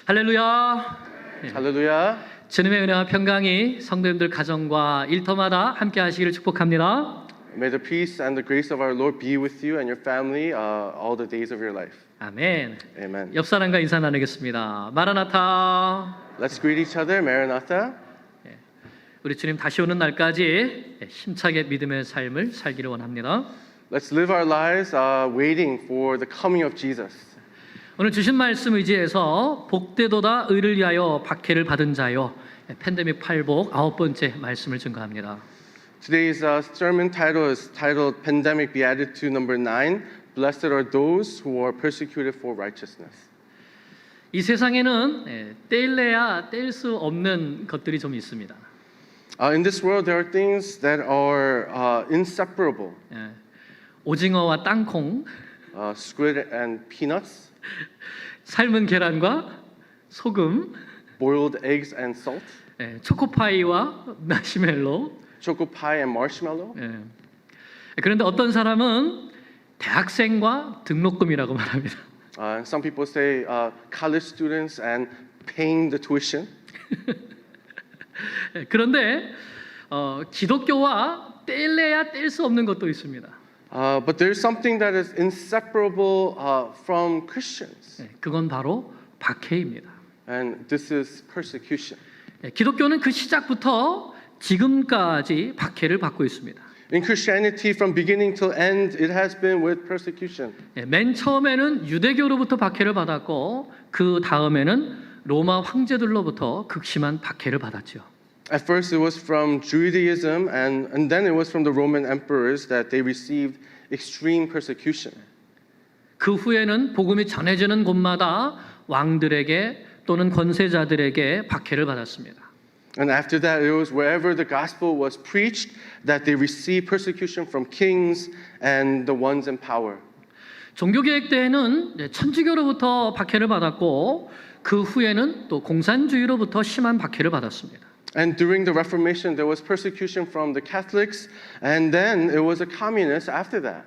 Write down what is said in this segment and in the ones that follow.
할렐루야. 할렐루야. 주님의 은혜와 평강이 성도님들 가정과 일터마다 함께 하시기를 축복합니다. May the peace and the grace of our Lord be with you and your family all the days of your life. 아멘. Amen. 옆 사람과 인사 나누겠습니다. 마라나타. Let's greet each other. Maranatha. 우리 주님 다시 오는 날까지 힘차게 믿음의 삶을 살기를 원합니다. Let's live our lives waiting for the coming of Jesus. 오늘 주신 말씀 의지해서 복되도다 의를 위하여 박해를 받은 자요. 팬데믹 팔복 9번째 말씀을 증거합니다. Today's sermon title is titled Pandemic Beatitude number 9. Blessed are those who are persecuted for righteousness. 이 세상에는 떼일래야 뗄 수 없는 것들이 좀 있습니다. In this world, there are things that are inseparable. 오징어와 땅콩, Squid and peanuts, 삶은 계란과 소금, boiled eggs and salt, 초코파이와 마시멜로. choco pie and marshmallow. 그런데 어떤 사람은 대학생과 등록금이라고 말합니다. Some people say college students and paying the tuition. 그런데 기독교와 뗄래야 뗄 수 없는 것도 있습니다. But there's something that is inseparable from Christians, 그건 바로 박해입니다. and this is persecution. 기독교는 그 시작부터 지금까지 박해를 받고 있습니다. In Christianity, from beginning till end, it has been with persecution. 맨 처음에는 유대교로부터 박해를 받았고 그 다음에는 로마 황제들로부터 극심한 박해를 받았죠. At first, it was from Judaism, and then it was from the Roman emperors that they received extreme persecution. 그 후에는 복음이 전해지는 곳마다 왕들에게 또는 권세자들에게 박해를 받았습니다. And after that, it was wherever the gospel was preached that they received persecution from kings and the ones in power. 종교개혁 때에는 천주교로부터 박해를 받았고 그 후에는 또 공산주의로부터 심한 박해를 받았습니다. And during the Reformation, there was persecution from the Catholics, and then it was the communists after that.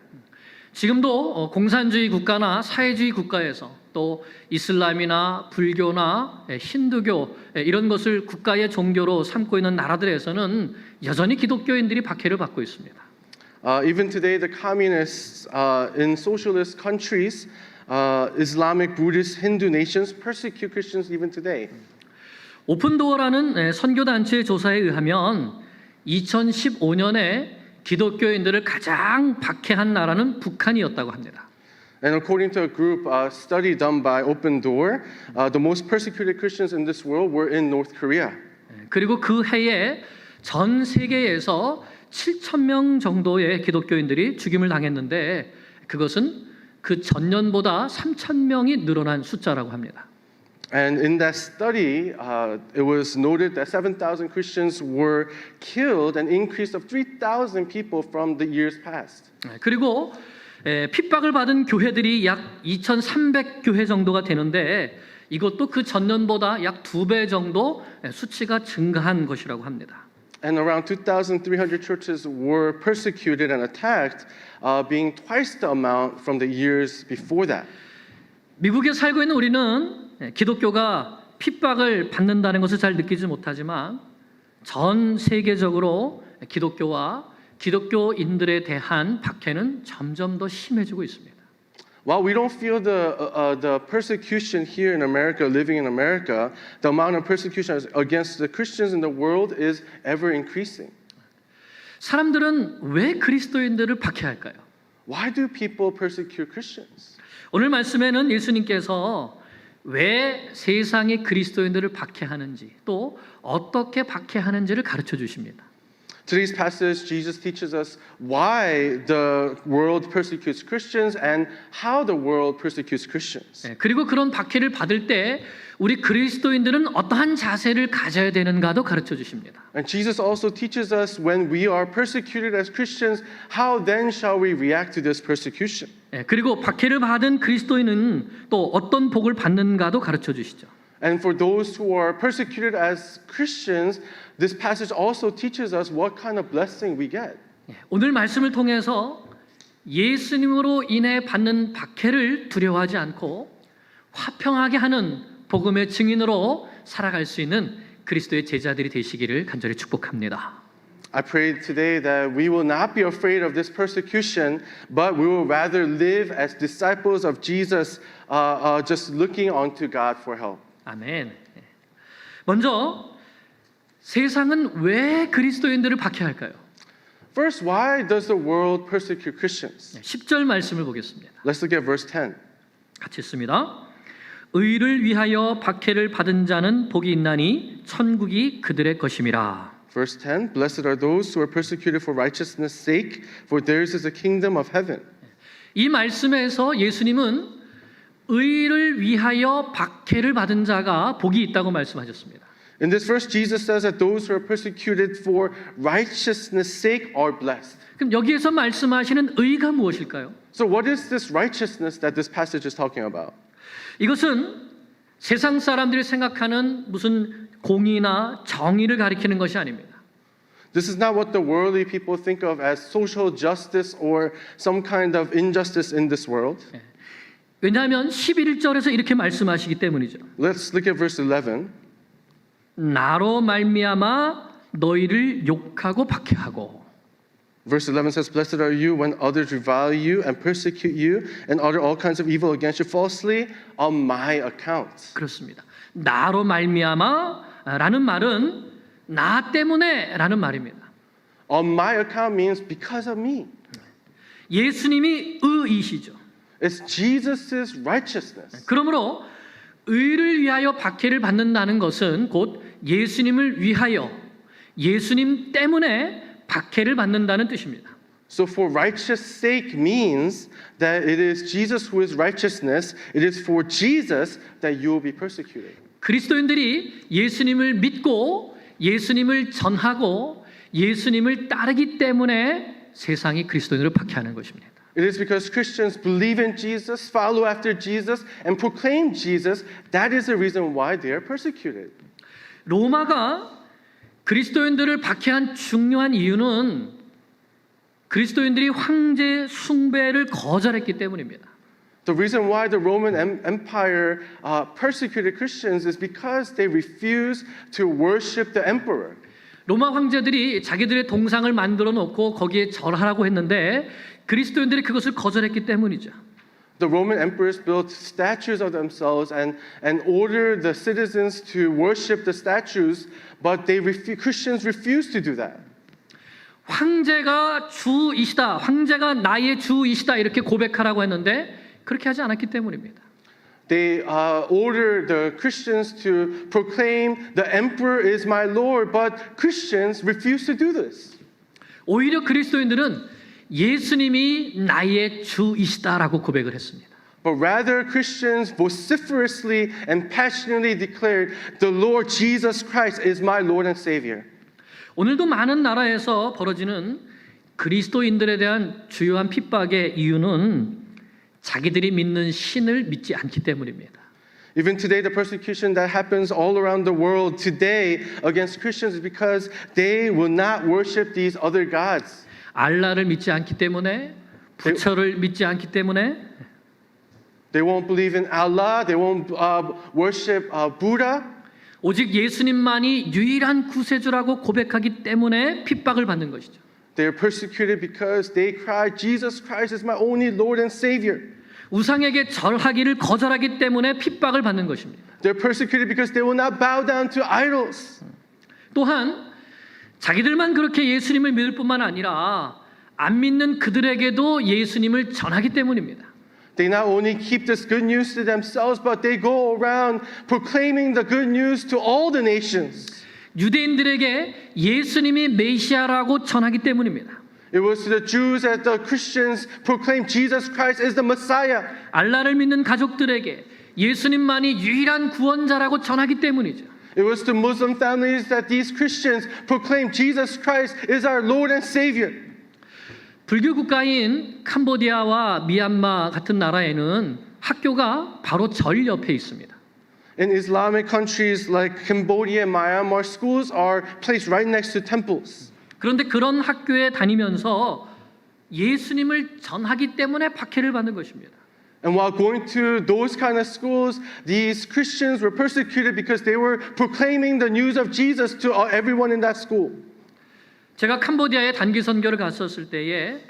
지금도 공산주의 국가나 사회주의 국가에서 또 이슬람이나 불교나 힌두교 이런 것을 국가의 종교로 삼고 있는 나라들에서는 여전히 기독교인들이 박해를 받고 있습니다. Even today, the communists in socialist countries, Islamic, Buddhist, Hindu nations persecute Christians even today. 오픈도어라는 선교단체의 조사에 의하면 2015년에 기독교인들을 가장 박해한 나라는 북한이었다고 합니다. And according to a group study done by Open Door, the most persecuted Christians in this world were in North Korea. 그리고 그 해에 전 세계에서 7,000명 정도의 기독교인들이 죽임을 당했는데 그것은 그 전년보다 3,000명이 늘어난 숫자라고 합니다. And in that study, it was noted that 7,000 Christians were killed, an increase of 3,000 people from the years past. 그리고 핍박을 받은 교회들이 약 2,300교회 정도가 되는데 이것도 그 전년보다 약 2배 정도 수치가 증가한 것이라고 합니다. And around 2,300 churches were persecuted and attacked, being twice the amount from the years before that. 미국에 살고 있는 우리는 기독교가 핍박을 받는다는 것을 잘 느끼지 못하지만 전 세계적으로 기독교와 기독교인들에 대한 박해는 점점 더 심해지고 있습니다. While we don't feel the persecution here in America, living in America, the amount of persecution against the Christians in the world is ever increasing. 사람들은 왜 그리스도인들을 박해할까요? Why do people persecute Christians? 오늘 말씀에는 예수님께서 왜 세상이 그리스도인들을 박해하는지 또 어떻게 박해하는지를 가르쳐 주십니다. Today's passage, Jesus teaches us why the world persecutes Christians and how the world persecutes Christians. 그리고 그런 박해를 받을 때 우리 그리스도인들은 어떠한 자세를 가져야 되는가도 가르쳐 주십니다. And Jesus also teaches us when we are persecuted as Christians, how then shall we react to this persecution? 그리고 박해를 받은 그리스도인은 또 어떤 복을 받는가도 가르쳐 주시죠. And for those who are persecuted as Christians, this passage also teaches us what kind of blessing we get. 오늘 말씀을 통해서 예수님으로 인해 받는 박해를 두려워하지 않고 화평하게 하는 복음의 증인으로 살아갈 수 있는 그리스도의 제자들이 되시기를 간절히 축복합니다. I pray today that we will not be afraid of this persecution, but we will rather live as disciples of Jesus, just looking unto God for help. 아멘. 먼저 세상은 왜 그리스도인들을 박해할까요? First, why does the world persecute Christians? 10절 말씀을 보겠습니다. Let's look at verse 10. 같이 읽습니다. 의를 위하여 박해를 받은 자는 복이 있나니 천국이 그들의 것임이라. Verse 10, Blessed are those who are persecuted for righteousness' sake, for theirs is the kingdom of heaven. 이 말씀에서 예수님은 의를 위하여 박해를 받은 자가 복이 있다고 말씀하셨습니다. In this verse, Jesus says that those who are persecuted for righteousness' sake are blessed. 그럼 여기에서 말씀하시는 의가 무엇일까요? So what is this righteousness that this passage is talking about? 이것은 세상 사람들이 생각하는 무슨 공의나 정의를 가리키는 것이 아닙니다. This is not what the worldly people think of as social justice or some kind of injustice in this world. 왜냐하면 11절에서 이렇게 말씀하시기 때문이죠. Let's look at verse 11. 나로 말미암아 너희를 욕하고 박해하고. Verse 11 says, Blessed are you when others revile you and persecute you and utter all kinds of evil against you falsely on my account. 그렇습니다. 나로 말미암아라는 말은 나 때문에라는 말입니다. On my account means because of me. 예수님이 의이시죠. It's Jesus' righteousness. 그러므로 의를 위하여 박해를 받는다는 것은 곧 예수님을 위하여 예수님 때문에 박해를 받는다는 뜻입니다. So for righteous sake means that it is Jesus who is righteousness. It is for Jesus that you will be persecuted. 그리스도인들이 예수님을 믿고 예수님을 전하고 예수님을 따르기 때문에 세상이 그리스도인들을 박해하는 것입니다. It is because Christians believe in Jesus, follow after Jesus, and proclaim Jesus. That is the reason why they are persecuted. 로마가 그리스도인들을 박해한 중요한 이유는 그리스도인들이 황제 숭배를 거절했기 때문입니다. The reason why the Roman Empire persecuted Christians is because they refused to worship the emperor. 로마 황제들이 자기들의 동상을 만들어 놓고 거기에 절하라고 했는데 그리스도인들이 그것을 거절했기 때문이죠. The Roman emperors built statues of themselves and ordered the citizens to worship the statues, but Christians refused to do that. 황제가 주이시다, 황제가 나의 주이시다 이렇게 고백하라고 했는데 그렇게 하지 않았기 때문입니다. They ordered the Christians to proclaim the emperor is my Lord, but Christians refused to do this. 오히려 그리스도인들은 예수님이 나의 주이시다라고 고백을 했습니다. But rather Christians vociferously and passionately declared, the Lord Jesus Christ is my Lord and Savior. 오늘도 많은 나라에서 벌어지는 그리스도인들에 대한 주요한 핍박의 이유는 자기들이 믿는 신을 믿지 않기 때문입니다. Even today, the persecution that happens all around the world today against Christians is because they will not worship these other gods. 알라를 믿지 않기 때문에, 부처를 믿지 않기 때문에, They won't believe in Allah. They won't worship Buddha. 오직 예수님만이 유일한 구세주라고 고백하기 때문에 핍박을 받는 것이죠. They are persecuted because they cry, Jesus Christ is my only Lord and Savior. 우상에게 절하기를 거절하기 때문에 핍박을 받는 것입니다. They're persecuted because they will not bow down to idols. 또한 자기들만 그렇게 예수님을 믿을 뿐만 아니라 안 믿는 그들에게도 예수님을 전하기 때문입니다. They not only keep this good news to themselves, but they go around proclaiming the good news to all the nations. 유대인들에게 예수님이 메시아라고 전하기 때문입니다. It was to the Jews that the Christians proclaimed Jesus Christ is the Messiah. 알라를 믿는 가족들에게 예수님만이 유일한 구원자라고 전하기 때문이죠. It was to Muslim families that these Christians proclaimed Jesus Christ is our Lord and Savior. 불교 국가인 캄보디아와 미얀마 같은 나라에는 학교가 바로 절 옆에 있습니다. In Islamic countries like Cambodia and Myanmar, schools are placed right next to temples. 그런데 그런 학교에 다니면서 예수님을 전하기 때문에 박해를 받는 것입니다. And while going to those kind of schools, these Christians were persecuted because they were proclaiming the news of Jesus to everyone in that school. 제가 캄보디아에 단기 선교를 갔었을 때에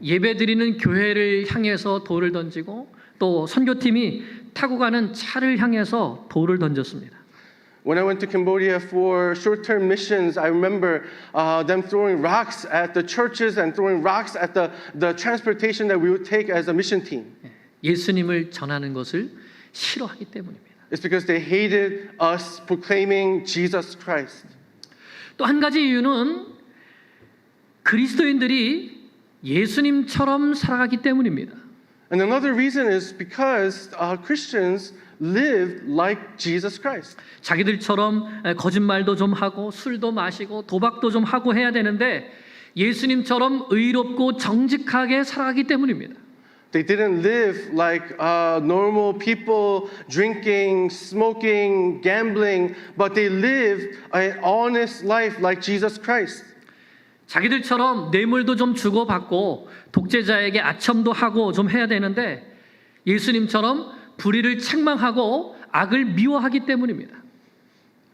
예배드리는 교회를 향해서 돌을 던지고 또 선교팀이 타고 가는 차를 향해서 돌을 던졌습니다. When I went to Cambodia for short-term missions, I remember them throwing rocks at the churches and throwing rocks at the transportation that we would take as a mission team. 예수님을 전하는 것을 싫어하기 때문입니다. It's because they hated us proclaiming Jesus Christ. 또 한 가지 이유는 그리스도인들이 예수님처럼 살아가기 때문입니다. And another reason is because Christians live like Jesus Christ. 자기들처럼 거짓말도 좀 하고 술도 마시고 도박도 좀 하고 해야 되는데 예수님처럼 의롭고 정직하게 살아가기 때문입니다. They didn't live like normal people, drinking, smoking, gambling, but they lived an honest life like Jesus Christ. 자기들처럼 뇌물도 좀 주고받고 독재자에게 아첨도 하고 좀 해야 되는데 예수님처럼 불의를 책망하고 악을 미워하기 때문입니다.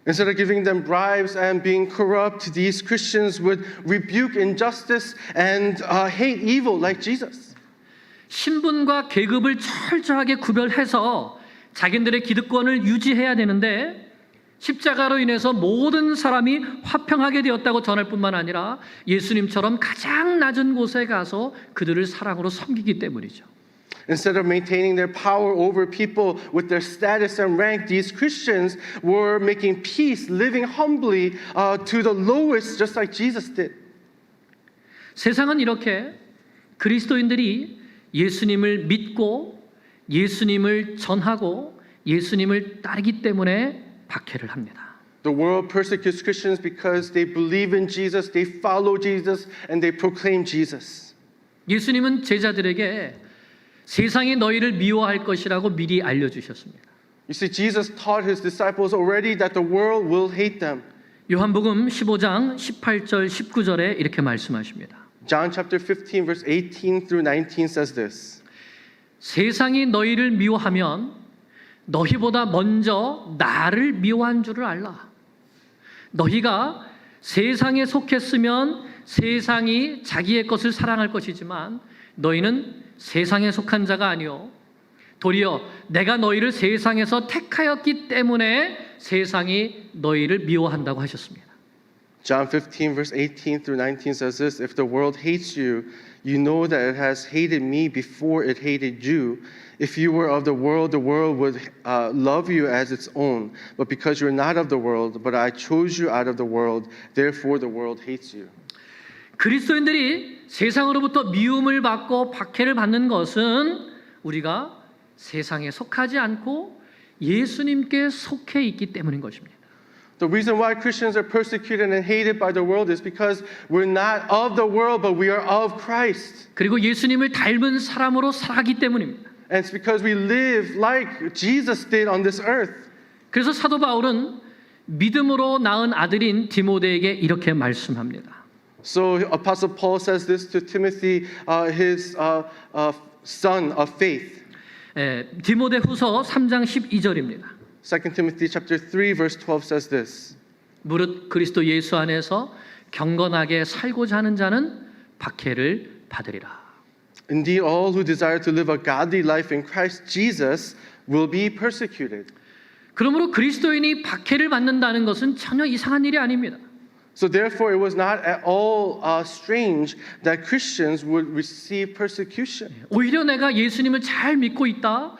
Instead of giving them bribes and being corrupt, these Christians would rebuke injustice and hate evil like Jesus. 신분과 계급을 철저하게 구별해서 자기들의 기득권을 유지해야 되는데 십자가로 인해서 모든 사람이 화평하게 되었다고 전할 뿐만 아니라 예수님처럼 가장 낮은 곳에 가서 그들을 사랑으로 섬기기 때문이죠. Instead of maintaining their power over people with their status and rank, these Christians were making peace, living humbly to the lowest, just like Jesus did. 세상은 이렇게 그리스도인들이 예수님을 믿고 예수님을 전하고 예수님을 따르기 때문에 박해를 합니다. The world persecutes Christians because they believe in Jesus, they follow Jesus, and they proclaim Jesus. 예수님은 제자들에게 세상이 너희를 미워할 것이라고 미리 알려주셨습니다. You see, Jesus taught his disciples already that the world will hate them. 요한복음 15장 18절 19절에 이렇게 말씀하십니다. John chapter 15 verse 18 through 19 says this. 세상이 너희를 미워하면 너희보다 먼저 나를 미워한 줄을 알라. 너희가 세상에 속했으면 세상이 자기의 것을 사랑할 것이지만 너희는 세상에 속한 자가 아니요 도리어 내가 너희를 세상에서 택하였기 때문에 세상이 너희를 미워한다고 하셨습니다. John 15 verse 18 through 19 says this, if the world hates you, you know that it has hated me before it hated you. If you were of the world would love you as its own. But because you are not of the world, but I chose you out of the world, therefore the world hates you. 그리스도인들이 세상으로부터 미움을 받고 박해를 받는 것은 우리가 세상에 속하지 않고 예수님께 속해 있기 때문인 것입니다. The reason why Christians are persecuted and hated by the world is because we're not of the world, but we are of Christ. 그리고 예수님을 닮은 사람으로 살아가기 때문입니다. And it's because we live like Jesus did on this earth. 그래서 사도 바울은 믿음으로 낳은 아들인 디모데에게 이렇게 말씀합니다. So Apostle Paul says this to Timothy, his son of faith. 디모데후서 3장 12절입니다. 2 Timothy chapter 3 verse 12 says this. 무릇 그리스도 예수 안에서 경건하게 살고자 하는 자는 박해를 받으리라. Indeed, all who desire to live a godly life in Christ Jesus will be persecuted. 그러므로 그리스도인이 박해를 받는다는 것은 전혀 이상한 일이 아닙니다. So therefore, it was not at all strange that Christians would receive persecution. 오히려 내가 예수님을 잘 믿고 있다,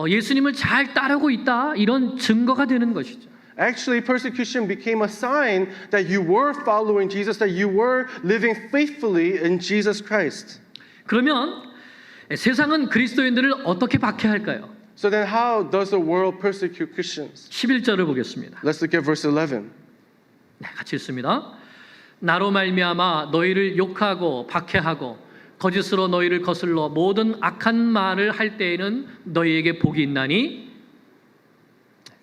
예수님을 잘 따르고 있다 이런 증거가 되는 것이죠. Actually, persecution became a sign that you were following Jesus, that you were living faithfully in Jesus Christ. 그러면 세상은 그리스도인들을 어떻게 박해할까요? So then how does the world persecute Christians? 11절을 보겠습니다. Let's look at verse 11. 네, 같이 읽습니다. 나로 말미암아 너희를 욕하고 박해하고 거짓으로 너희를 거슬러 모든 악한 말을 할 때에는 너희에게 복이 있나니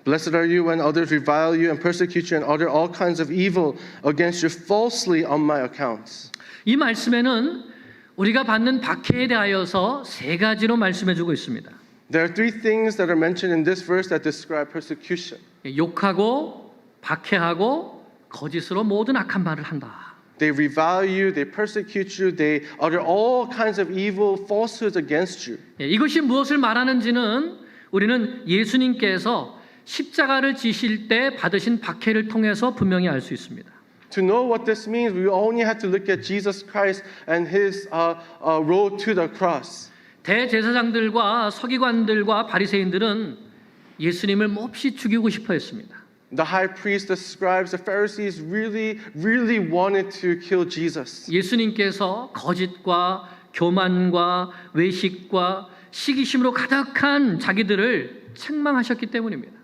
Blessed are you when others revile you and persecute you and utter all kinds of evil against you falsely on my account. 이 말씀에는 우리가 받는 박해에 대하여서 세 가지로 말씀해 주고 있습니다. There are three things that are mentioned in this verse that describe persecution. 욕하고 박해하고 거짓으로 모든 악한 말을 한다. They revile you, they persecute you, they utter all kinds of evil falsehoods against you. 이것이 무엇을 말하는지는 우리는 예수님께서 십자가를 지실 때 받으신 박해를 통해서 분명히 알 수 있습니다. To know what this means, we only have to look at Jesus Christ and his road to the cross. 대제사장들과 서기관들과 바리새인들은 예수님을 몹시 죽이고 싶어 했습니다. The high priest, the scribes, the Pharisees really wanted to kill Jesus. 예수님께서 거짓과 교만과 외식과 시기심으로 가득한 자기들을 책망하셨기 때문입니다.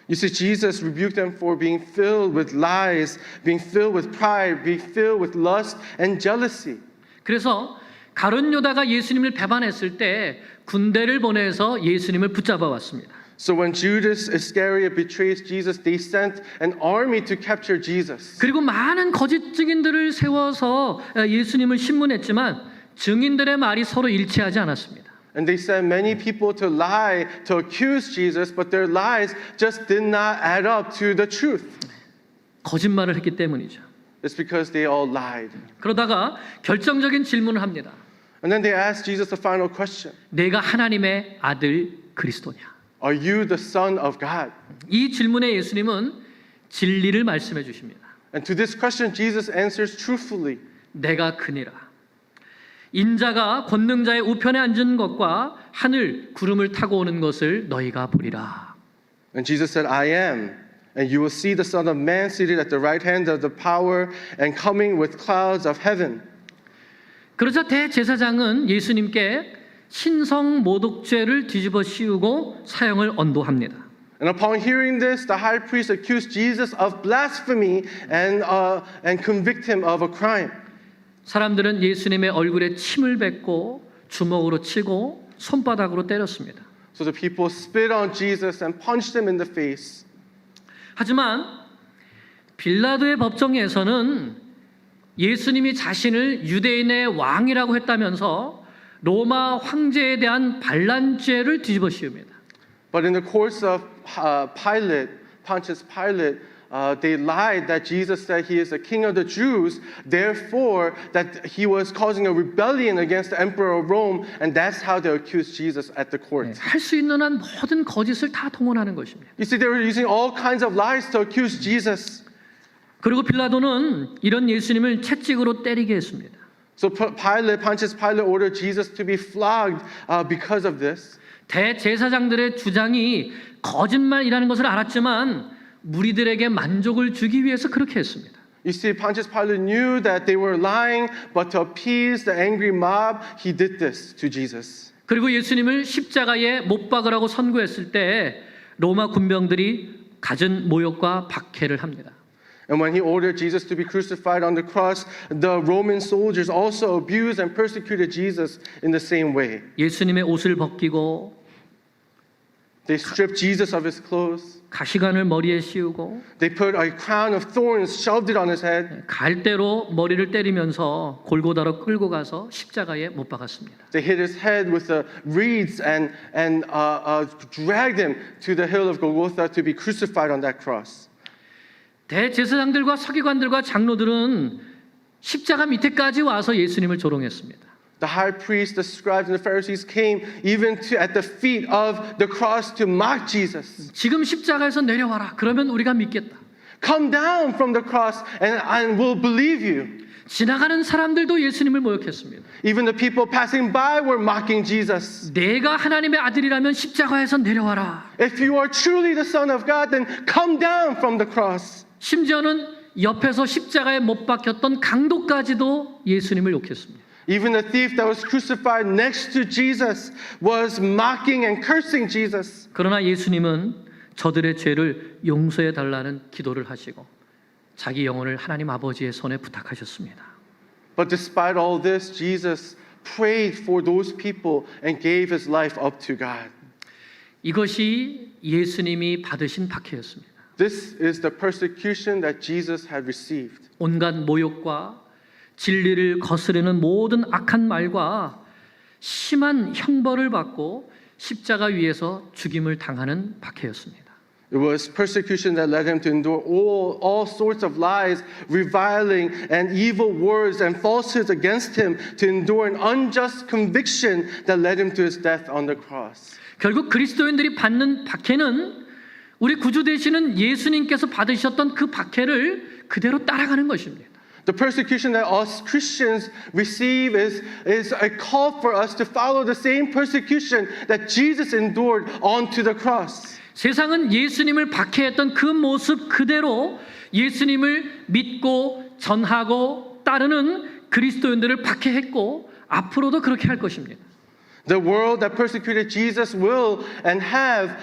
You see, Jesus rebuked them for being filled with lies, being filled with pride, being filled with lust and jealousy. 그래서 가룟 유다가 예수님을 배반했을 때 군대를 보내서 예수님을 붙잡아 왔습니다. So when Judas Iscariot betrays Jesus, they sent an army to capture Jesus. 그리고 많은 거짓 증인들을 세워서 예수님을 신문했지만 증인들의 말이 서로 일치하지 않았습니다. And they sent many people to lie, to accuse Jesus, but their lies just did not add up to the truth. 거짓말을 했기 때문이죠. It's because they all lied. 그러다가 결정적인 질문을 합니다. And then they asked Jesus the final question. 내가 하나님의 아들 그리스도냐? Are you the Son of God? 이 질문에 예수님은 진리를 말씀해 주십니다. And to this question, Jesus answers truthfully. 내가 그니라. 인자가 권능자의 우편에 앉은 것과 하늘 구름을 타고 오는 것을 너희가 보리라. And Jesus said, I am. And you will see the Son of Man seated at the right hand of the power and coming with clouds of heaven. 그러자 대제사장은 예수님께 신성 모독죄를 뒤집어 씌우고 사형을 언도합니다. And upon hearing this, the high priest accused Jesus of blasphemy and convict him of a crime. 사람들은 예수님의 얼굴에 침을 뱉고 주먹으로 치고 손바닥으로 때렸습니다. So the people spit on Jesus and punched him in the face. 하지만 빌라도의 법정에서는 예수님이 자신을 유대인의 왕이라고 했다면서 로마 황제에 대한 반란죄를 뒤집어 씌웁니다. But in the course of Pontius Pilate, they lied that Jesus said he is the king of the Jews, therefore that he was causing a rebellion against the emperor of Rome, and that's how they accused Jesus at the court. 할 수 있는 한 모든 거짓을 다 동원하는 것입니다. You see, they were using all kinds of lies to accuse Jesus. 그리고 빌라도는 이런 예수님을 채찍으로 때리게 했습니다. So Pontius Pilate ordered Jesus to be flogged because of this. 대제사장들의 주장이 거짓말이라는 것을 알았지만 무리들에게 만족을 주기 위해서 그렇게 했습니다. You see, Pontius Pilate knew that they were lying, but to appease the angry mob, he did this to Jesus. 그리고 예수님을 십자가에 못 박으라고 선고했을 때 로마 군병들이 갖은 모욕과 박해를 합니다. And when he ordered Jesus to be crucified on the cross, the Roman soldiers also abused and persecuted Jesus in the same way. 예수님의 옷을 벗기고 They stripped Jesus of his clothes. 가시관을 머리에 씌우고 They put a crown of thorns, shoved it on his head. 갈대로 머리를 때리면서 골고다로 끌고 가서 십자가에 못 박았습니다. They hit his head with the reeds and dragged him to the hill of Golgotha to be crucified on that cross. 대제사장들과 서기관들과 장로들은 십자가 밑에까지 와서 예수님을 조롱했습니다. The high priests, the scribes, and the Pharisees came even to at the feet of the cross to mock Jesus. 지금 십자가에서 내려와라. 그러면 우리가 믿겠다. Come down from the cross and we'll believe you. 지나가는 사람들도 예수님을 모욕했습니다. Even the people passing by were mocking Jesus. 내가 하나님의 아들이라면 십자가에서 내려와라. If you are truly the Son of God, then come down from the cross. 심지어는 옆에서 십자가에 못 박혔던 강도까지도 예수님을 욕했습니다. Even the thief that was crucified next to Jesus was mocking and cursing Jesus. 그러나 예수님은 저들의 죄를 용서해 달라는 기도를 하시고 자기 영혼을 하나님 아버지의 손에 부탁하셨습니다. But despite all this, Jesus prayed for those people and gave his life up to God. 이것이 예수님이 받으신 박해였습니다. This is the persecution that Jesus had received. 온갖 모욕과 진리를 거스르는 모든 악한 말과 심한 형벌을 받고 십자가 위에서 죽임을 당하는 박해였습니다. It was persecution that led him to endure all sorts of lies, reviling, and evil words and falsehoods against him, to endure an unjust conviction that led him to his death on the cross. 결국 그리스도인들이 받는 박해는 우리 구주 되시는 예수님께서 받으셨던 그 박해를 그대로 따라가는 것입니다. The persecution that us Christians receive is a call for us to follow the same persecution that Jesus endured onto the cross. 세상은 예수님을 박해했던 그 모습 그대로 예수님을 믿고 전하고 따르는 그리스도인들을 박해했고 앞으로도 그렇게 할 것입니다. The world that persecuted Jesus will and have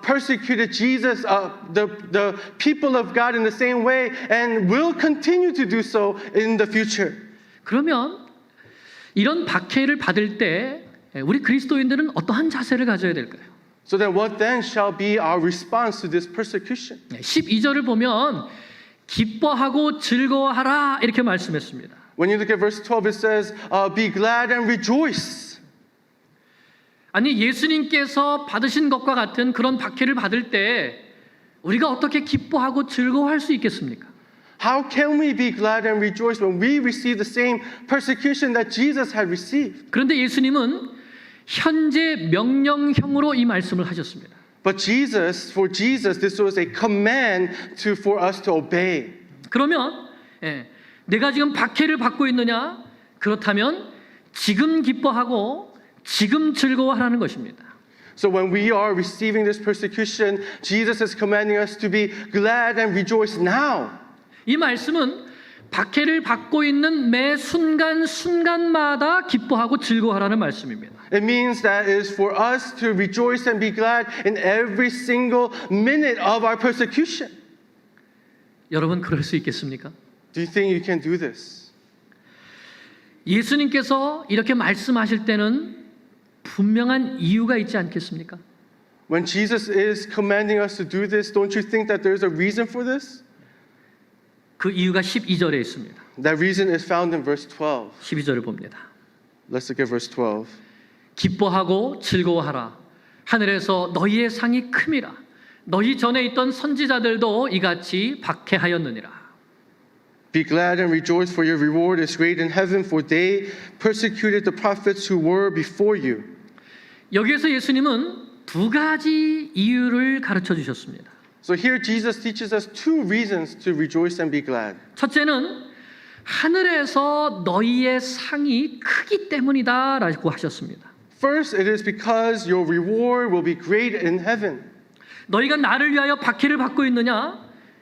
persecuted Jesus, the people of God in the same way, and will continue to do so in the future. 그러면 이런 박해를 받을 때 우리 그리스도인들은 어떠한 자세를 가져야 될까요? So then what then shall be our response to this persecution? 12절을 보면 기뻐하고 즐거워하라 이렇게 말씀했습니다. When you look at verse 12, it says, be glad and rejoice. 아니 예수님께서 받으신 것과 같은 그런 박해를 받을 때 우리가 어떻게 기뻐하고 즐거워할 수 있겠습니까? How can we be glad and rejoice when we receive the same persecution that Jesus had received? 그런데 예수님은 현재 명령형으로 이 말씀을 하셨습니다. But for Jesus, this was a command for us to obey. 그러면 내가 지금 박해를 받고 있느냐? 그렇다면 지금 기뻐하고 지금 즐거워하라는 것입니다. So when we are receiving this persecution, Jesus is commanding us to be glad and rejoice now. 이 말씀은 박해를 받고 있는 매 순간순간마다 기뻐하고 즐거워하라는 말씀입니다. It means that it is for us to rejoice and be glad in every single minute of our persecution. 여러분 그럴 수 있겠습니까? Do you think you can do this? 예수님께서 이렇게 말씀하실 때는 분명한 이유가 있지 않겠습니까? When Jesus is commanding us to do this, don't you think that there's a reason for this? 그 이유가 12절에 있습니다. That reason is found in verse 12. 12절을 봅니다. Let's look at verse 12. 기뻐하고 즐거워하라. 하늘에서 너희의 상이 큼이라. 너희 전에 있던 선지자들도 이같이 박해하였느니라. Be glad and rejoice, for your reward is great in heaven, for they persecuted the prophets who were before you. 여기에서 예수님은 두 가지 이유를 가르쳐 주셨습니다. So here Jesus teaches us two reasons to rejoice and be glad. 첫째는 하늘에서 너희의 상이 크기 때문이다라고 하셨습니다. First, it is because your reward will be great in heaven. 너희가 나를 위하여 박해를 받고 있느냐?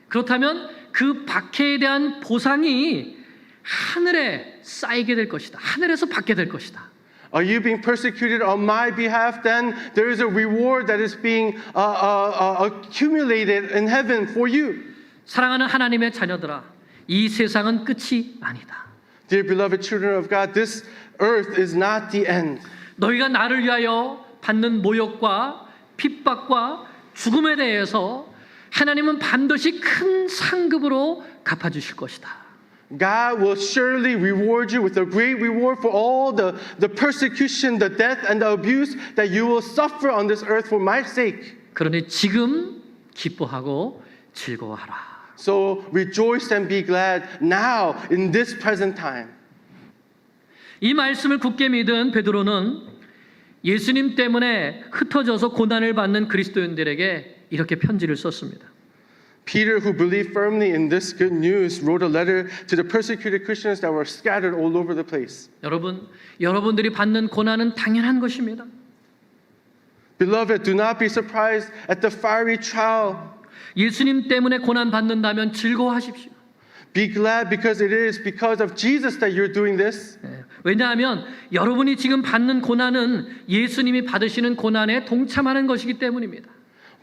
그렇다면 그 박해에 대한 보상이 하늘에 쌓이게 될 것이다. 하늘에서 받게 될 것이다. Are you being persecuted on my behalf? Then there is a reward that is being accumulated in heaven for you. 사랑하는 하나님의 자녀들아, 이 세상은 끝이 아니다. Dear beloved children of God, this earth is not the end. 너희가 나를 위하여 받는 모욕과 핍박과 죽음에 대해서 하나님은 반드시 큰 상급으로 갚아주실 것이다. God will surely reward you with a great reward for all the persecution, the death, and the abuse that you will suffer on this earth for my sake. 그러니 지금 기뻐하고 즐거워하라. So rejoice and be glad now in this present time. 이 말씀을 굳게 믿은 베드로는 예수님 때문에 흩어져서 고난을 받는 그리스도인들에게 이렇게 편지를 썼습니다. Peter, who believed firmly in this good news, wrote a letter to the persecuted Christians that were scattered all over the place. 여러분들이 받는 고난은 당연한 것입니다. Beloved, do not be surprised at the fiery trial. 예수님 때문에 고난 받는다면 즐거워하십시오. Be glad because it is because of Jesus that you're doing this. 왜냐하면 여러분이 지금 받는 고난은 예수님이 받으시는 고난에 동참하는 것이기 때문입니다.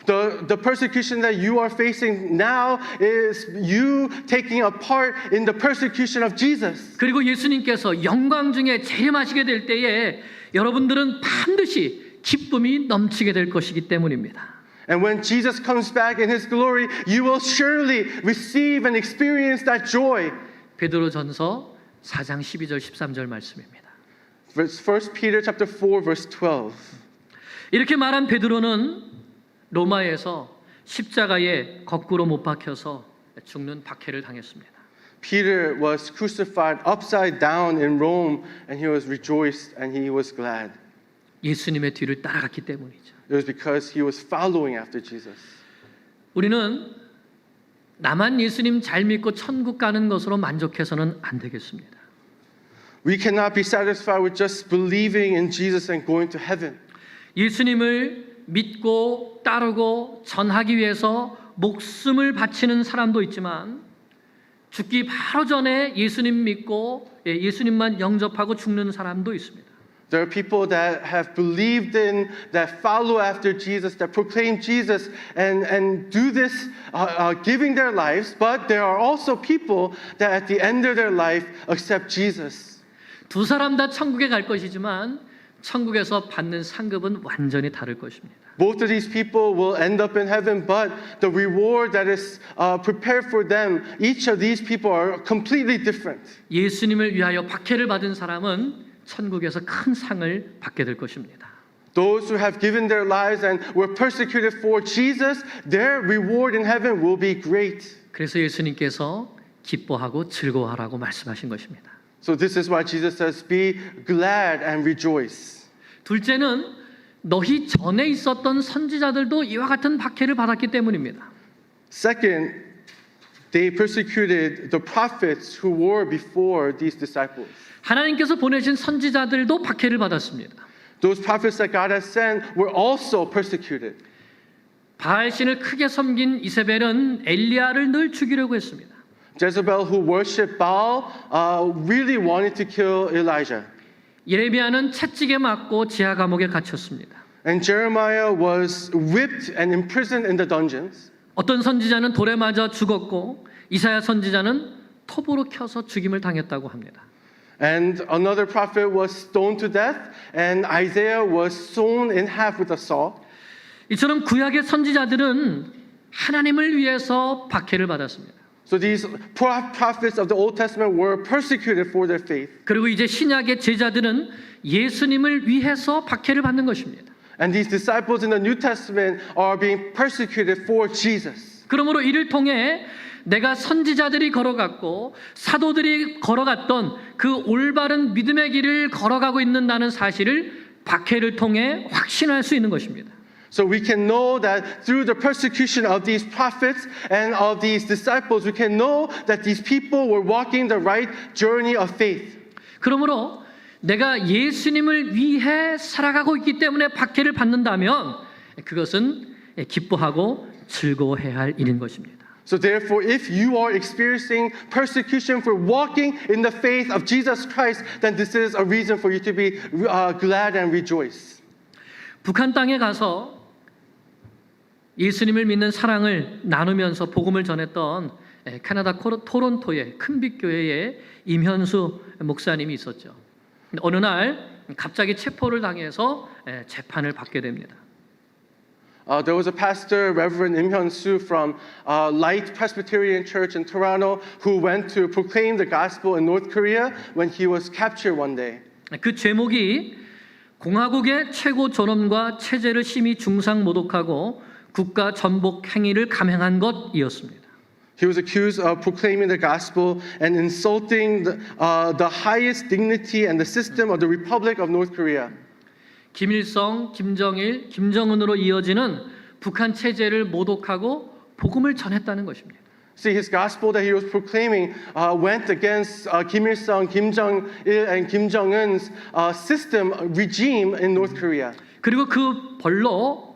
The persecution that you are facing now is you taking a part in the persecution of Jesus. 그리고 예수님께서 영광 중에 재림하시게 될 때에 여러분들은 반드시 기쁨이 넘치게 될 것이기 때문입니다. And when Jesus comes back in his glory, you will surely receive and experience that joy. 베드로전서 4장 12절 13절 말씀입니다. 1 Peter chapter 4 verse 12. 이렇게 말한 베드로는 로마에서 십자가에 거꾸로 못 박혀서 죽는 박해를 당했습니다. Peter was crucified upside down in Rome, and he was rejoiced and he was glad. 예수님의 뒤를 따라갔기 때문이죠. It was because he was following after Jesus. 우리는 나만 예수님 잘 믿고 천국 가는 것으로 만족해서는 안 되겠습니다. We cannot be satisfied with just believing in Jesus and going to heaven. 예수님을 믿고 따르고 전하기 위해서 목숨을 바치는 사람도 있지만 죽기 바로 전에 예수님 믿고 예수님만 영접하고 죽는 사람도 있습니다. There are people that have believed in, that follow after Jesus, that proclaim Jesus and do this, giving their lives, but there are also people that at the end of their life accept Jesus. 두 사람 다 천국에 갈 것이지만 천국에서 받는 상급은 완전히 다를 것입니다. Both of these people will end up in heaven, but the reward that is prepared for them, each of these people are completely different. 예수님을 위하여 박해를 받은 사람은 천국에서 큰 상을 받게 될 것입니다. Those who have given their lives and were persecuted for Jesus, their reward in heaven will be great. 그래서 예수님께서 기뻐하고 즐거워하라고 말씀하신 것입니다. So this is why Jesus says, be glad and rejoice. 둘째는 너희 전에 있었던 선지자들도 이와 같은 박해를 받았기 때문입니다. Second, they persecuted the prophets who were before these disciples. 하나님께서 보내신 선지자들도 박해를 받았습니다. Those prophets that God has sent were also persecuted. 바알신을 크게 섬긴 이세벨은 엘리야를 늘 죽이려고 했습니다. Jezebel, who worshipped Baal, really wanted to kill Elijah. 예레미야는 채찍에 맞고 지하 감옥에 갇혔습니다. And Jeremiah was whipped and imprisoned in the dungeons. 어떤 선지자는 돌에 맞아 죽었고 이사야 선지자는 톱으로 켜서 죽임을 당했다고 합니다. And another prophet was stoned to death, and Isaiah was sewn in half with a saw. 이처럼 구약의 선지자들은 하나님을 위해서 박해를 받았습니다. So these prophets of the Old Testament were persecuted for their faith. 그리고 이제 신약의 제자들은 예수님을 위해서 박해를 받는 것입니다. And these disciples in the New Testament are being persecuted for Jesus. 그러므로 이를 통해 내가 선지자들이 걸어갔고 사도들이 걸어갔던 그 올바른 믿음의 길을 걸어가고 있는다는 사실을 박해를 통해 확신할 수 있는 것입니다. So we can know that through the persecution of these prophets and of these disciples, we can know that these people were walking the right journey of faith. 그러므로 내가 예수님을 위해 살아가고 있기 때문에 박해를 받는다면 그것은 기뻐하고 즐거워해야 할 일인 것입니다. So therefore, if you are experiencing persecution for walking in the faith of Jesus Christ, then this is a reason for you to be glad and rejoice. 북한 땅에 가서 예수님을 믿는 사랑을 나누면서 복음을 전했던 캐나다 토론토의 큰빛교회의 임현수 목사님이 있었죠. 어느 날 갑자기 체포를 당해서 재판을 받게 됩니다. There was a pastor, Reverend Im Hyun-soo from Light Presbyterian Church in Toronto, who went to proclaim the gospel in North Korea when he was captured one day. 그 제목이 공화국의 최고 존엄과 체제를 심히 중상 모독하고 국가 전복 행위를 감행한 것이었습니다. He was accused of proclaiming the gospel and insulting the highest dignity and the system of the Republic of North Korea. 김일성, 김정일, 김정은으로 이어지는 북한 체제를 모독하고 복음을 전했다는 것입니다. See, his gospel that he was proclaiming went against Kim Il-sung, Kim Jong-il, and Kim Jong-un's system, regime in North Korea. 그리고 그 벌로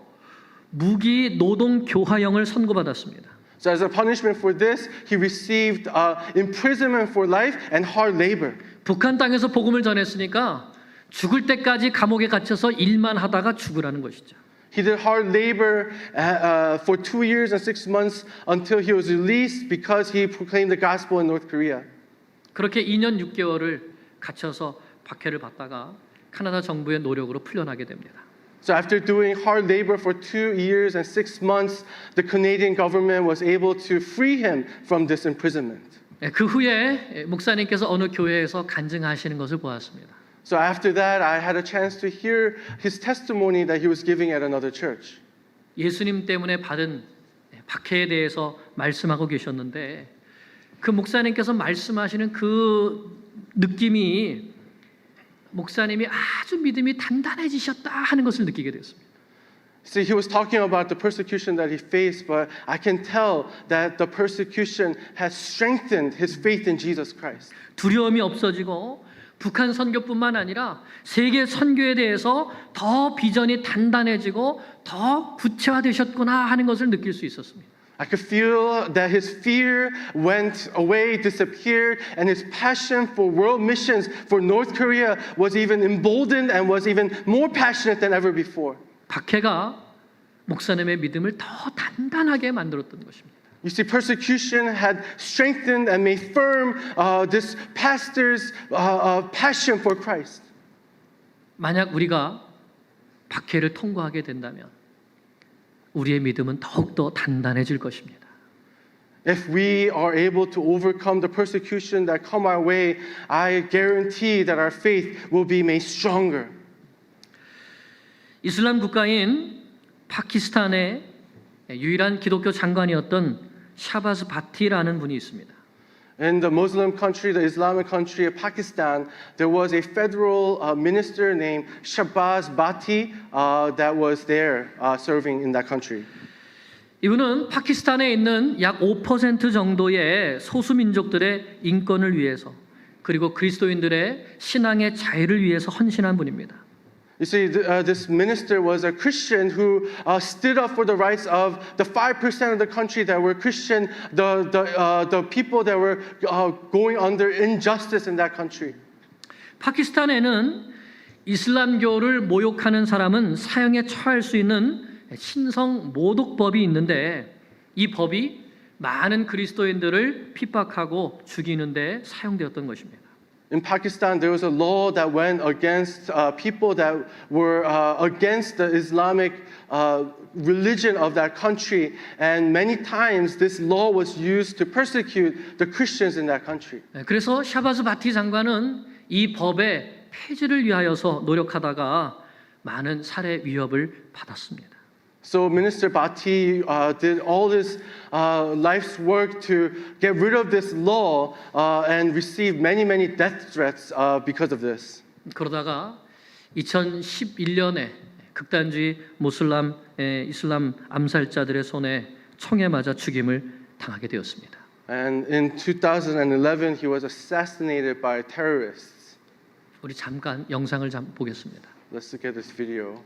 무기 노동 교화형을 선고받았습니다. So as a punishment for this, he received imprisonment for life and hard labor. 북한 땅에서 복음을 전했으니까 죽을 때까지 감옥에 갇혀서 일만 하다가 죽으라는 것이죠. He did hard labor for 2 years and 6 months until he was released because he proclaimed the gospel in North Korea. 그렇게 2년 6개월을 갇혀서 박해를 받다가 캐나다 정부의 노력으로 풀려나게 됩니다. So after doing hard labor for 2 years and 6 months, the Canadian government was able to free him from this imprisonment. 그 후에 목사님께서 어느 교회에서 간증하시는 것을 보았습니다. So after that, I had a chance to hear his testimony that he was giving at another church. 예수님 때문에 받은 박해에 대해서 말씀하고 계셨는데 그 목사님께서 말씀하시는 그 느낌이 목사님이 아주 믿음이 단단해지셨다 하는 것을 느끼게 되었습니다. See, he was talking about the persecution that he faced, but I can tell that the persecution has strengthened his faith in Jesus Christ. 두려움이 없어지고 북한 선교뿐만 아니라 세계 선교에 대해서 더 비전이 단단해지고 더 구체화되셨구나 하는 것을 느낄 수 있었습니다. I could feel that his fear went away, disappeared, and his passion for world missions for North Korea was even emboldened and was even more passionate than ever before. 박해가 목사님의 믿음을 더 단단하게 만들었던 것입니다. You see, persecution had strengthened and made firm this pastor's passion for Christ. 만약 우리가 박해를 통과하게 된다면 우리의 믿음은 더욱더 단단해질 것입니다. If we are able to overcome the persecution that come our way, I guarantee that our faith will be made stronger. 이슬람 국가인 파키스탄의 유일한 기독교 장관이었던 샤바즈 바티라는 분이 있습니다. In the Muslim country, the Islamic country of Pakistan, there was a federal minister named Shahbaz Bhatti that was there serving in that country. 이분은 파키스탄에 있는 약 5% 정도의 소수 민족들의 인권을 위해서 그리고 그리스도인들의 신앙의 자유를 위해서 헌신한 분입니다. You see, this minister was a Christian who stood up for the rights of the 5% of the country that were Christian, the people that were going under injustice in that country. 파키스탄에는 이슬람교를 모욕하는 사람은 사형에 처할 수 있는 신성 모독법이 있는데 이 법이 많은 그리스도인들을 핍박하고 죽이는데 사용되었던 것입니다. In Pakistan, there was a law that went against people that were against the Islamic religion of that country, and many times this law was used to persecute the Christians in that country. 그래서 샤바즈 바티 장관은 이 법의 폐지를 위하여서 노력하다가 많은 살해 위협을 받았습니다. So Minister Bhatti did all his life's work to get rid of this law and received many death threats because of this. 그러다가 2011년에 극단주의 이슬람 암살자들의 손에 총에 맞아 죽임을 당하게 되었습니다. And in 2011, he was assassinated by terrorists. 우리 잠깐 영상을 보겠습니다. Let's look at this video.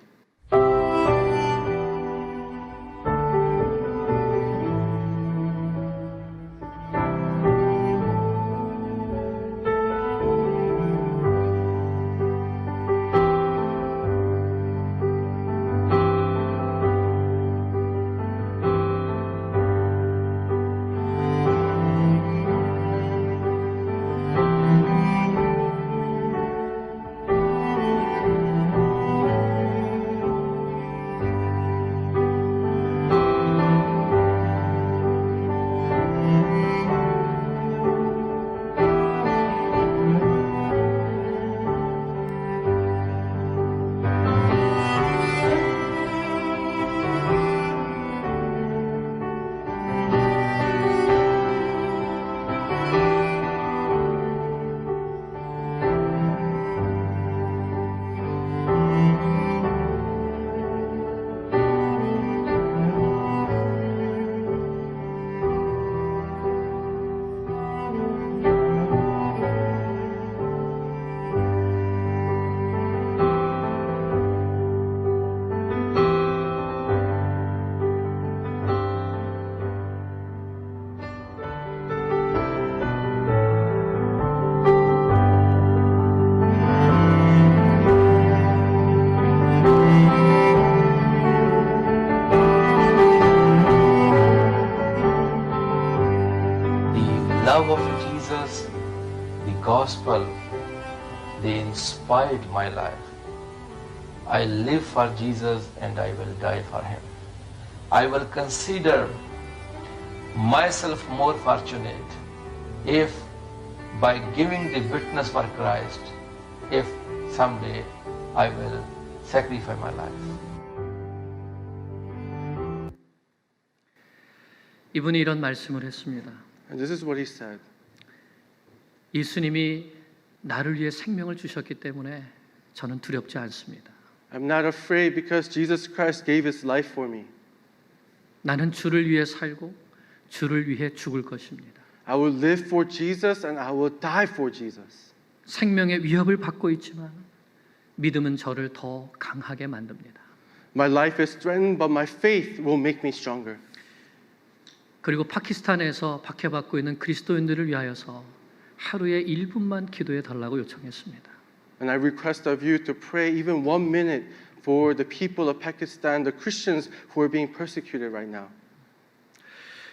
love of Jesus, the gospel, they inspired my life. I live for Jesus and I will die for him. I will consider myself more fortunate if by giving the witness for Christ, if someday I will sacrifice my life. 이분이 이런 말씀을 했습니다. And this is what he said. 예수님이 나를 위해 생명을 주셨기 때문에 저는 두렵지 않습니다. I'm not afraid because Jesus Christ gave his life for me. 나는 주를 위해 살고 주를 위해 죽을 것입니다. I will live for Jesus and I will die for Jesus. 생명의 위협을 받고 있지만 믿음은 저를 더 강하게 만듭니다. My life is threatened, but my faith will make me stronger. 그리고 파키스탄에서 박해받고 있는 그리스도인들을 위하여서 하루에 1분만 기도해 달라고 요청했습니다. And I request of you to pray even 1 minute for the people of Pakistan, the Christians who are being persecuted right now.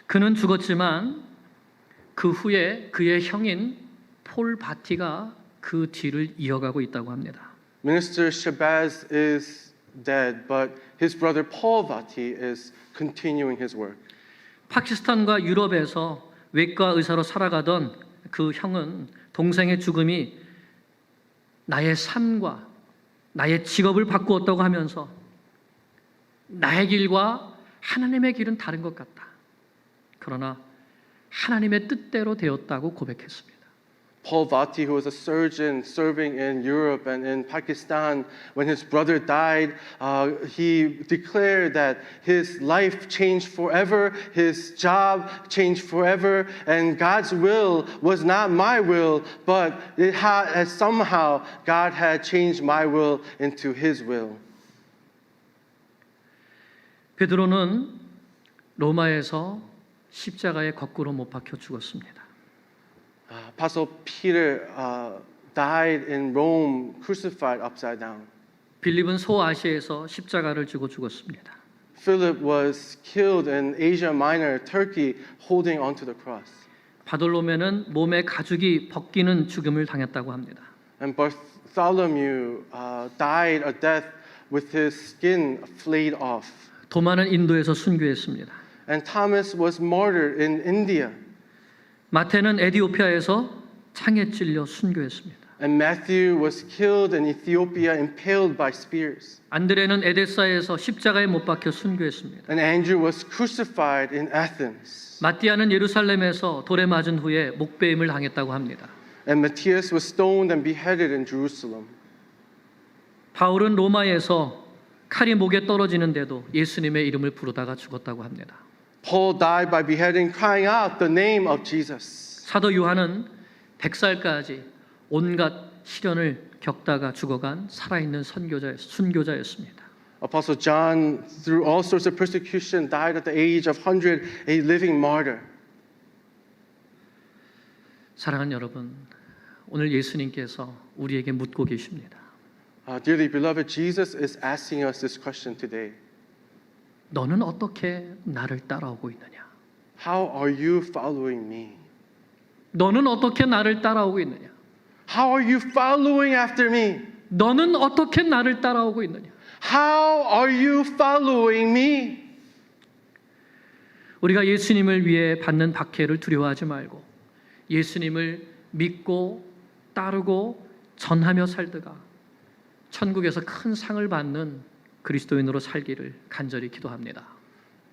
그는 죽었지만 그 후에 그의 형인 폴 바티가 그 뒤를 이어가고 있다고 합니다. Minister Shabazz is dead, but his brother Paul Vati is continuing his work. 파키스탄과 유럽에서 외과 의사로 살아가던 그 형은 동생의 죽음이 나의 삶과 나의 직업을 바꾸었다고 하면서 나의 길과 하나님의 길은 다른 것 같다. 그러나 하나님의 뜻대로 되었다고 고백했습니다. Paul Vati, who was a surgeon serving in Europe and in Pakistan, when his brother died, he declared that his life changed forever, his job changed forever, and God's will was not my will, but somehow God had changed my will into his will. 베드로는 로마에서 십자가에 거꾸로 못 박혀 죽었습니다. Apostle Peter died in Rome, crucified upside down. 빌립은 소아시아에서 십자가를 지고 죽었습니다. Philip was killed in Asia Minor, Turkey, holding onto the cross. 바돌로메는 몸에 가죽이 벗기는 죽음을 당했다고 합니다. And Bartholomew died a death with his skin flayed off. 도마는 인도에서 순교했습니다. And Thomas was martyred in India. 마태는 에티오피아에서 창에 찔려 순교했습니다. And Matthew was killed in Ethiopia, impaled by spears. 안드레는 에데사에서 십자가에 못 박혀 순교했습니다. And Andrew was crucified in Athens. 마띠아는 예루살렘에서 돌에 맞은 후에 목베임을 당했다고 합니다. And Matthias was stoned and beheaded in Jerusalem. 바울은 로마에서 칼이 목에 떨어지는데도 예수님의 이름을 부르다가 죽었다고 합니다. Paul died by beheading, crying out the name of Jesus. 사도 요한은 100살까지 온갖 시련을 겪다가 죽어간 살아있는 순교자였습니다. Apostle John, through all sorts of persecution, died at the age of 100, a living martyr. 사랑하는 여러분, 오늘 예수님께서 우리에게 묻고 계십니다. Dearly beloved, Jesus is asking us this question today. 너는 어떻게 나를 따라오고 있느냐? How are you following me? 너는 어떻게 나를 따라오고 있느냐? How are you following after me? 너는 어떻게 나를 따라오고 있느냐? How are you following me? 우리가 예수님을 위해 받는 박해를 두려워하지 말고 예수님을 믿고 따르고 전하며 살다가 천국에서 큰 상을 받는 그리스도인으로 살기를 간절히 기도합니다.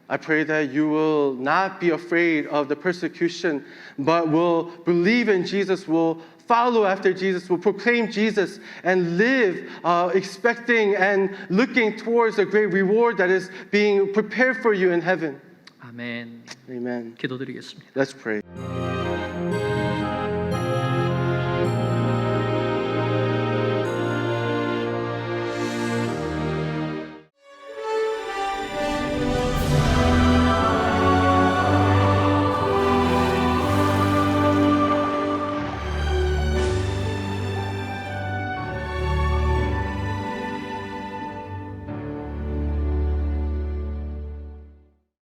I pray that you will not be afraid of the persecution, but will believe in Jesus, will follow after Jesus, will proclaim Jesus, and live expecting and looking towards the great reward that is being prepared for you in heaven. 아멘. Amen. 기도드리겠습니다. Let's pray.